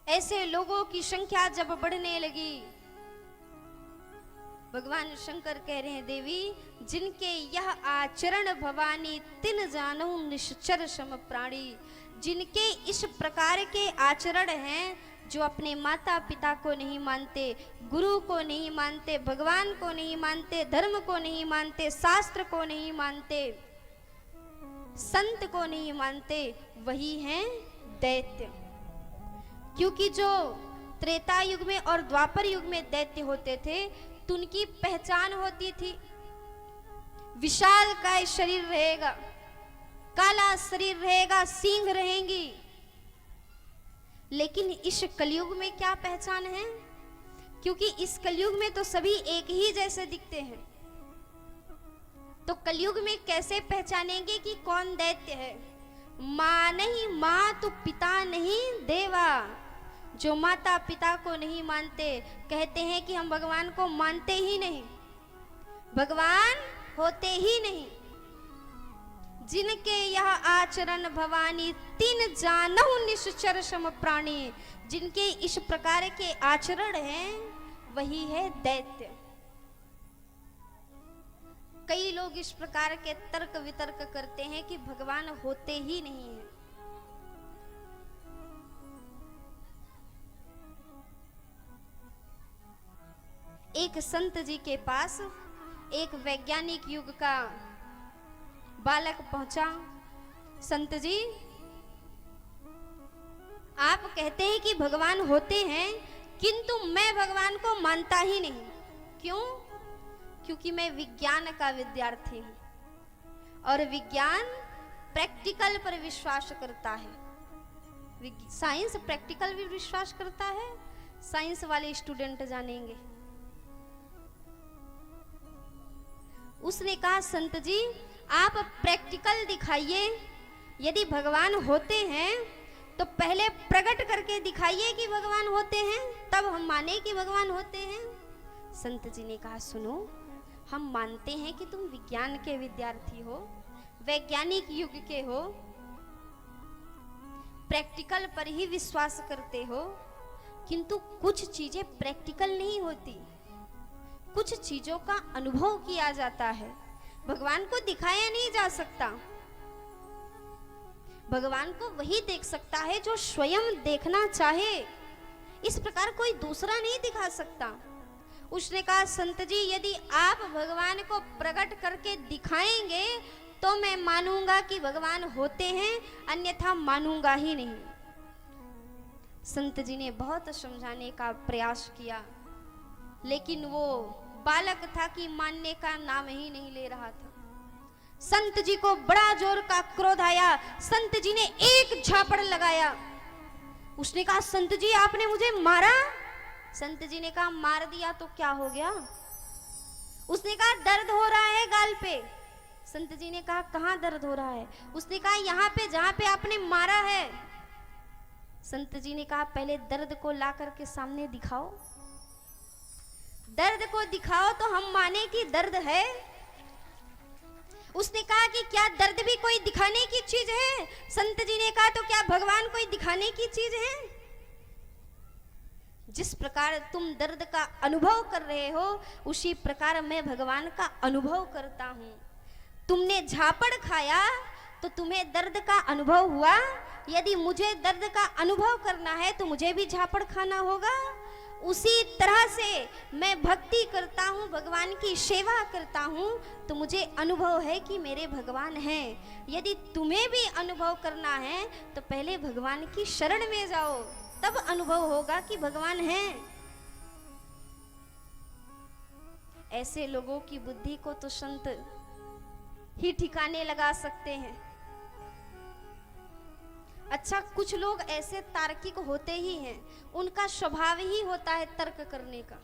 ऐसे लोगों की संख्या जब बढ़ने लगी, भगवान शंकर कह रहे हैं, देवी जिनके यह आचरण भवानी तिन जानो निश्चर सम प्राणी, जिनके इस प्रकार के आचरण हैं, जो अपने माता पिता को नहीं मानते, गुरु को नहीं मानते, भगवान को नहीं मानते, धर्म को नहीं मानते, शास्त्र को नहीं मानते, संत को नहीं मानते, वही हैं दैत्य। क्योंकि जो त्रेता युग में और द्वापर युग में दैत्य होते थे तो उनकी पहचान होती थी, विशालकाय शरीर रहेगा, काला शरीर रहेगा, सींग रहेंगी। लेकिन इस कलयुग में क्या पहचान है? क्योंकि इस कलयुग में तो सभी एक ही जैसे दिखते हैं, तो कलयुग में कैसे पहचानेंगे कि कौन दैत्य है? मां नहीं, मां तो पिता नहीं देवा। जो माता पिता को नहीं मानते, कहते हैं कि हम भगवान को मानते ही नहीं, भगवान होते ही नहीं। जिनके यह आचरण भवानी तीन जानहु निश्चर सम प्राणी, जिनके इस प्रकार के आचरण हैं, वही है दैत्य। कई लोग इस प्रकार के तर्क वितर्क करते हैं कि भगवान होते ही नहीं है। एक संत जी के पास एक वैज्ञानिक युग का बालक पहुंचा। संत जी, आप कहते हैं कि भगवान होते हैं, किंतु मैं भगवान को मानता ही नहीं। क्यों? क्योंकि मैं विज्ञान का विद्यार्थी हूं और विज्ञान प्रैक्टिकल पर विश्वास करता है। साइंस प्रैक्टिकल भी विश्वास करता है, साइंस वाले स्टूडेंट जानेंगे। उसने कहा, संत जी आप प्रैक्टिकल दिखाइए, यदि भगवान होते हैं तो पहले प्रकट करके दिखाइए कि भगवान होते हैं, तब हम माने कि भगवान होते हैं। संत जी ने कहा, सुनो, हम मानते हैं कि तुम विज्ञान के विद्यार्थी हो, वैज्ञानिक युग के हो, प्रैक्टिकल पर ही विश्वास करते हो, किंतु कुछ चीजें प्रैक्टिकल नहीं होती, कुछ चीजों का अनुभव किया जाता है। भगवान को दिखाया नहीं जा सकता, भगवान को वही देख सकता है जो स्वयं देखना चाहे, इस प्रकार कोई दूसरा नहीं दिखा सकता। उसने कहा, संत जी यदि आप भगवान को प्रकट करके दिखाएंगे तो मैं मानूंगा कि भगवान होते हैं, अन्यथा मानूंगा ही नहीं। संत जी ने बहुत समझाने का प्रयास किया, लेकिन वो बालक था कि मानने का नाम ही नहीं ले रहा था। संत जी को बड़ा जोर का क्रोध आया। संत जी ने एक झापड़ लगाया। उसने कहा, संत जी आपने मुझे मारा? संत जी ने कहा, मार दिया तो क्या हो गया? उसने कहा, दर्द हो रहा है गाल पे। संत जी ने कहा, कहाँ दर्द हो रहा है? उसने कहा, यहाँ पे जहां पे आपने मारा है। संत जी ने कहा, पहले दर्द को ला करके सामने दिखाओ, दर्द को दिखाओ तो हम माने कि दर्द है। उसने कहा कि क्या दर्द भी कोई दिखाने की चीज है? संत जी ने कहा, तो क्या भगवान कोई दिखाने की चीज है? जिस प्रकार तुम दर्द का अनुभव कर रहे हो, उसी प्रकार मैं भगवान का अनुभव करता हूं। तुमने झापड़ खाया तो तुम्हें दर्द का अनुभव हुआ, यदि मुझे दर्द का अनुभव करना है तो मुझे भी झापड़ खाना होगा। उसी तरह से मैं भक्ति करता हूँ, भगवान की सेवा करता हूँ, तो मुझे अनुभव है कि मेरे भगवान हैं। यदि तुम्हें भी अनुभव करना है तो पहले भगवान की शरण में जाओ, तब अनुभव होगा कि भगवान हैं। ऐसे लोगों की बुद्धि को तो संत ही ठिकाने लगा सकते हैं। अच्छा, कुछ लोग ऐसे तार्किक होते ही हैं, उनका स्वभाव ही होता है तर्क करने का।